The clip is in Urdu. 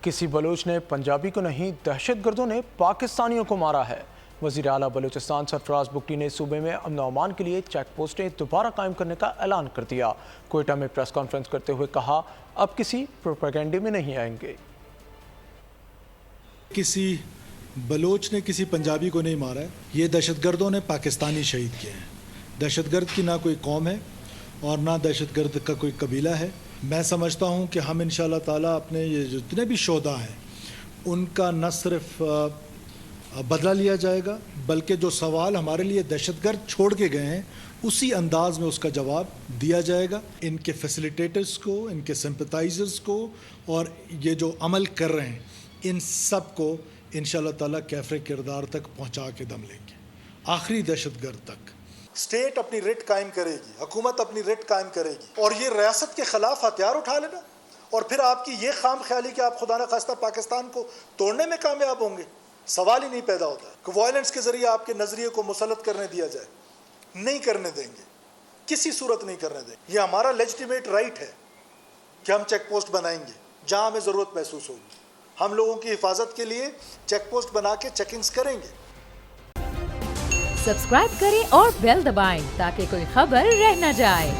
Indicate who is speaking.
Speaker 1: کسی بلوچ نے پنجابی کو نہیں، دہشت گردوں نے پاکستانیوں کو مارا ہے۔ وزیر اعلیٰ بلوچستان سرفراز بگٹی نے صوبے میں امن و امان کے لیے چیک پوسٹیں دوبارہ قائم کرنے کا اعلان کر دیا۔ کوئٹہ میں پریس کانفرنس کرتے ہوئے کہا، اب کسی پروپیگنڈے میں نہیں آئیں گے۔
Speaker 2: کسی بلوچ نے کسی پنجابی کو نہیں مارا ہے، یہ دہشت گردوں نے پاکستانی شہید کیے ہیں۔ دہشت گرد کی نہ کوئی قوم ہے اور نہ دہشت گرد کا کوئی قبیلہ ہے۔ میں سمجھتا ہوں کہ ہم انشاءاللہ تعالیٰ اپنے یہ جتنے بھی شہداء ہیں ان کا نہ صرف بدلہ لیا جائے گا، بلکہ جو سوال ہمارے لیے دہشت گرد چھوڑ کے گئے ہیں اسی انداز میں اس کا جواب دیا جائے گا۔ ان کے فیسیلیٹیٹرز کو، ان کے سمپتائزرز کو اور یہ جو عمل کر رہے ہیں ان سب کو انشاءاللہ تعالیٰ کیفر کردار تک پہنچا کے دم لیں گے، آخری دہشت گرد تک۔
Speaker 3: اسٹیٹ اپنی ریٹ قائم کرے گی، حکومت اپنی ریٹ قائم کرے گی، اور یہ ریاست کے خلاف ہتھیار اٹھا لینا اور پھر آپ کی یہ خام خیالی کہ آپ خدا نخواستہ پاکستان کو توڑنے میں کامیاب ہوں گے، سوال ہی نہیں پیدا ہوتا ہے کہ وائلنس کے ذریعے آپ کے نظریے کو مسلط کرنے دیا جائے۔ نہیں کرنے دیں گے، کسی صورت نہیں کرنے دیں گے۔ یہ ہمارا لیجٹیمیٹ رائٹ ہے کہ ہم چیک پوسٹ بنائیں گے جہاں ہمیں ضرورت محسوس ہوگی۔ ہم لوگوں کی حفاظت کے لیے چیک پوسٹ بنا کے چیکنگز کریں گے۔
Speaker 4: سبسکرائب کریں اور بیل دبائیں تاکہ کوئی خبر رہ نہ جائے۔